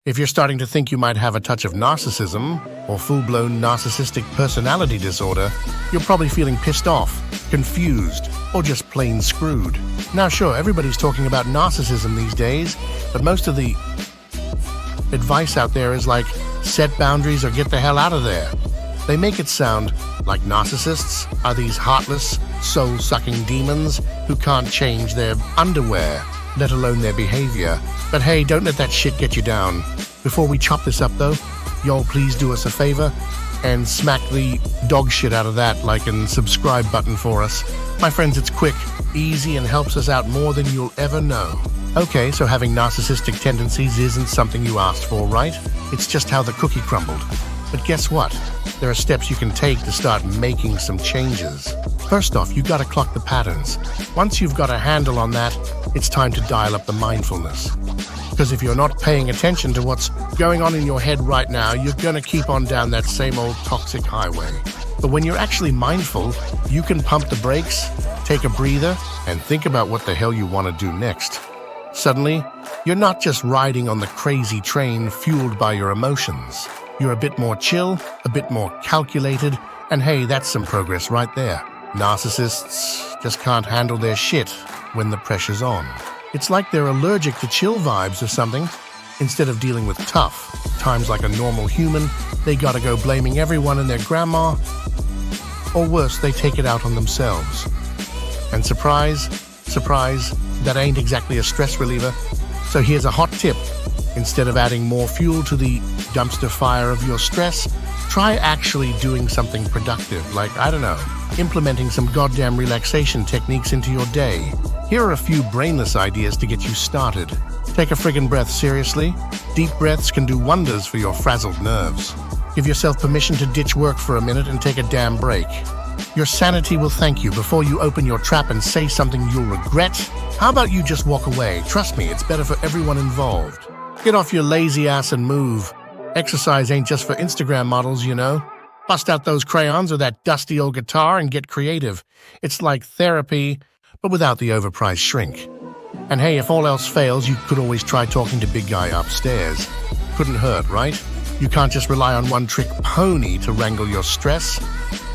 If you're starting to think you might have a touch of narcissism or full-blown narcissistic personality disorder, you're probably feeling pissed off, confused, or just plain screwed. Now sure, everybody's talking about narcissism these days, but most of the advice out there is like, set boundaries or get the hell out of there. They make it sound like narcissists are these heartless, soul-sucking demons who can't change their underwear, let alone their behavior. But hey, don't let that shit get you down. Before we chop this up though, y'all please do us a favor and smack the dog shit out of that like and subscribe button for us. My friends, it's quick, easy, and helps us out more than you'll ever know. Okay, so having narcissistic tendencies isn't something you asked for, right? It's just how the cookie crumbled. But guess what? There are steps you can take to start making some changes. First off, you gotta clock the patterns. Once you've got a handle on that, it's time to dial up the mindfulness. Because if you're not paying attention to what's going on in your head right now, you're gonna keep on down that same old toxic highway. But when you're actually mindful, you can pump the brakes, take a breather, and think about what the hell you want to do next. Suddenly, you're not just riding on the crazy train fueled by your emotions. You're a bit more chill, a bit more calculated, and hey, that's some progress right there. Narcissists just can't handle their shit when the pressure's on. It's like they're allergic to chill vibes or something. Instead of dealing with tough times like a normal human, they gotta go blaming everyone and their grandma, or worse, they take it out on themselves. And surprise, surprise, that ain't exactly a stress reliever. So here's a hot tip. Instead of adding more fuel to the dumpster fire of your stress, try actually doing something productive, like, I don't know, implementing some goddamn relaxation techniques into your day. Here are a few brainless ideas to get you started. Take a friggin' breath seriously. Deep breaths can do wonders for your frazzled nerves. Give yourself permission to ditch work for a minute and take a damn break. Your sanity will thank you before you open your trap and say something you'll regret. How about you just walk away? Trust me, it's better for everyone involved. Get off your lazy ass and move. Exercise ain't just for Instagram models, you know. Bust out those crayons or that dusty old guitar and get creative. It's like therapy, but without the overpriced shrink. And hey, if all else fails, you could always try talking to big guy upstairs. Couldn't hurt, right? You can't just rely on one-trick pony to wrangle your stress.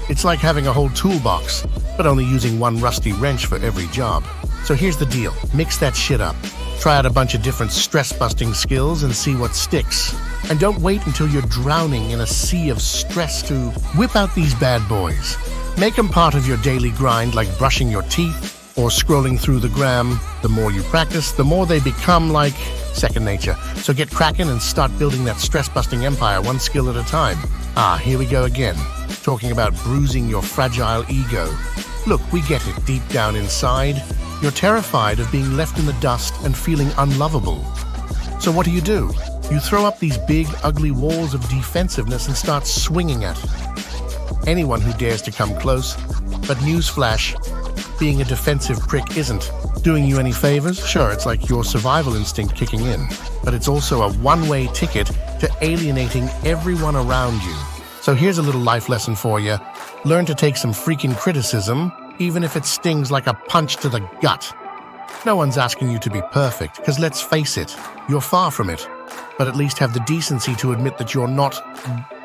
It's like having a whole toolbox, but only using one rusty wrench for every job. So here's the deal. Mix that shit up. Try out a bunch of different stress-busting skills and see what sticks. And don't wait until you're drowning in a sea of stress to whip out these bad boys. Make them part of your daily grind, like brushing your teeth or scrolling through the gram. The more you practice, the more they become like second nature. So get cracking and start building that stress-busting empire one skill at a time. Here we go again. Talking about bruising your fragile ego. Look, we get it deep down inside. You're terrified of being left in the dust and feeling unlovable. So what do? You throw up these big, ugly walls of defensiveness and start swinging at anyone who dares to come close. But newsflash, being a defensive prick isn't doing you any favors. Sure, it's like your survival instinct kicking in, but it's also a one-way ticket to alienating everyone around you. So here's a little life lesson for you. Learn to take some freaking criticism, even if it stings like a punch to the gut. No one's asking you to be perfect, because let's face it, you're far from it. But at least have the decency to admit that you're not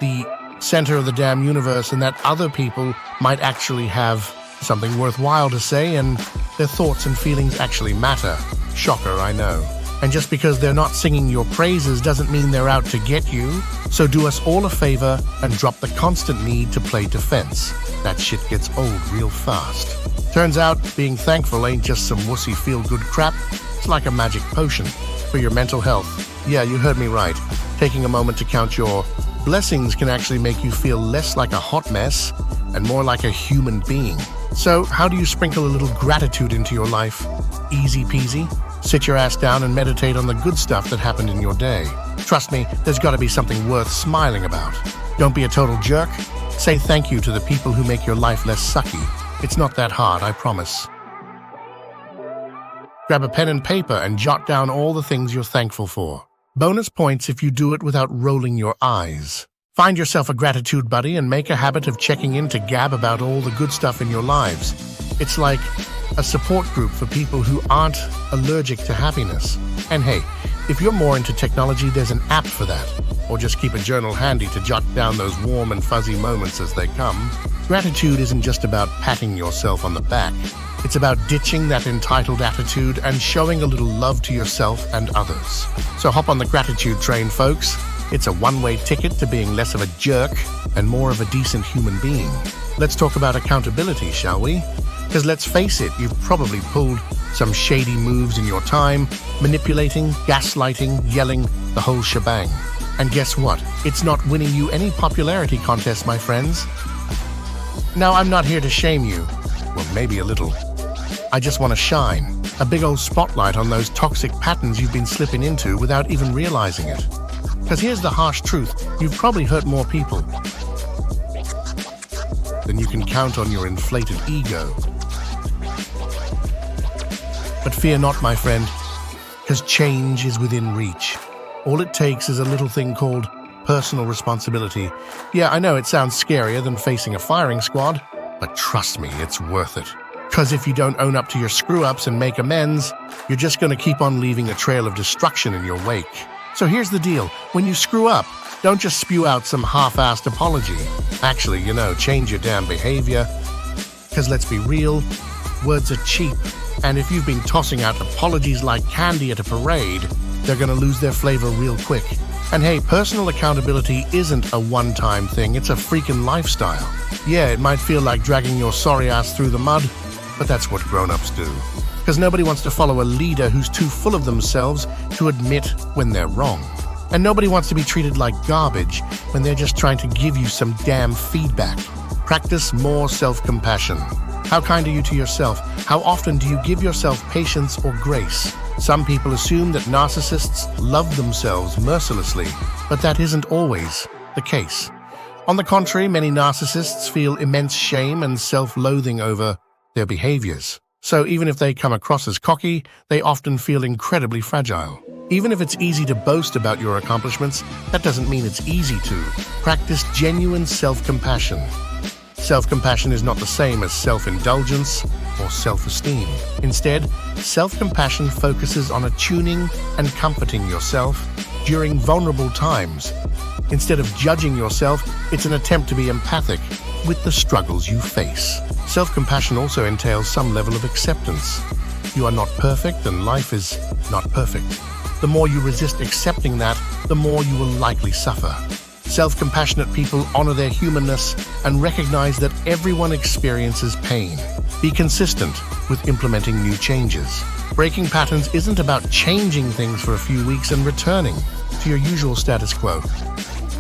the center of the damn universe and that other people might actually have something worthwhile to say and their thoughts and feelings actually matter. Shocker, I know. And just because they're not singing your praises doesn't mean they're out to get you. So do us all a favor and drop the constant need to play defense. That shit gets old real fast. Turns out, being thankful ain't just some wussy feel-good crap. It's like a magic potion for your mental health. Yeah, you heard me right. Taking a moment to count your blessings can actually make you feel less like a hot mess and more like a human being. So, how do you sprinkle a little gratitude into your life? Easy peasy. Sit your ass down and meditate on the good stuff that happened in your day. Trust me, there's got to be something worth smiling about. Don't be a total jerk. Say thank you to the people who make your life less sucky. It's not that hard, I promise. Grab a pen and paper and jot down all the things you're thankful for. Bonus points if you do it without rolling your eyes. Find yourself a gratitude buddy and make a habit of checking in to gab about all the good stuff in your lives. It's like a support group for people who aren't allergic to happiness. And hey, if you're more into technology, there's an app for that. Or just keep a journal handy to jot down those warm and fuzzy moments as they come. Gratitude isn't just about patting yourself on the back. It's about ditching that entitled attitude and showing a little love to yourself and others. So hop on the gratitude train, folks. It's a one-way ticket to being less of a jerk and more of a decent human being. Let's talk about accountability, shall we? Because let's face it, you've probably pulled some shady moves in your time, manipulating, gaslighting, yelling, the whole shebang. And guess what? It's not winning you any popularity contest, my friends. Now, I'm not here to shame you. Well, maybe a little. I just want to shine a big old spotlight on those toxic patterns you've been slipping into without even realizing it. Because here's the harsh truth, you've probably hurt more people than you can count on your inflated ego. But fear not, my friend, because change is within reach. All it takes is a little thing called personal responsibility. Yeah, I know it sounds scarier than facing a firing squad, but trust me, it's worth it. Because if you don't own up to your screw-ups and make amends, you're just going to keep on leaving a trail of destruction in your wake. So here's the deal. When you screw up, don't just spew out some half-assed apology. Actually, change your damn behavior. Because let's be real, words are cheap. And if you've been tossing out apologies like candy at a parade, they're going to lose their flavor real quick. And hey, personal accountability isn't a one-time thing, it's a freaking lifestyle. Yeah, it might feel like dragging your sorry ass through the mud, but that's what grown-ups do. Because nobody wants to follow a leader who's too full of themselves to admit when they're wrong. And nobody wants to be treated like garbage when they're just trying to give you some damn feedback. Practice more self-compassion. How kind are you to yourself? How often do you give yourself patience or grace? Some people assume that narcissists love themselves mercilessly, but that isn't always the case. On the contrary, many narcissists feel immense shame and self-loathing over their behaviors. So even if they come across as cocky, they often feel incredibly fragile. Even if it's easy to boast about your accomplishments, that doesn't mean it's easy to. Practice genuine self-compassion. Self-compassion is not the same as self-indulgence or self-esteem. Instead, self-compassion focuses on attuning and comforting yourself during vulnerable times. Instead of judging yourself, it's an attempt to be empathic with the struggles you face. Self-compassion also entails some level of acceptance. You are not perfect and life is not perfect. The more you resist accepting that, the more you will likely suffer. Self-compassionate people honor their humanness and recognize that everyone experiences pain. Be consistent with implementing new changes. Breaking patterns isn't about changing things for a few weeks and returning to your usual status quo.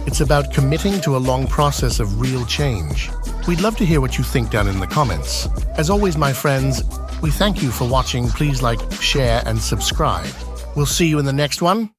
It's about committing to a long process of real change. We'd love to hear what you think down in the comments. As always, my friends, we thank you for watching. Please like, share, and subscribe. We'll see you in the next one.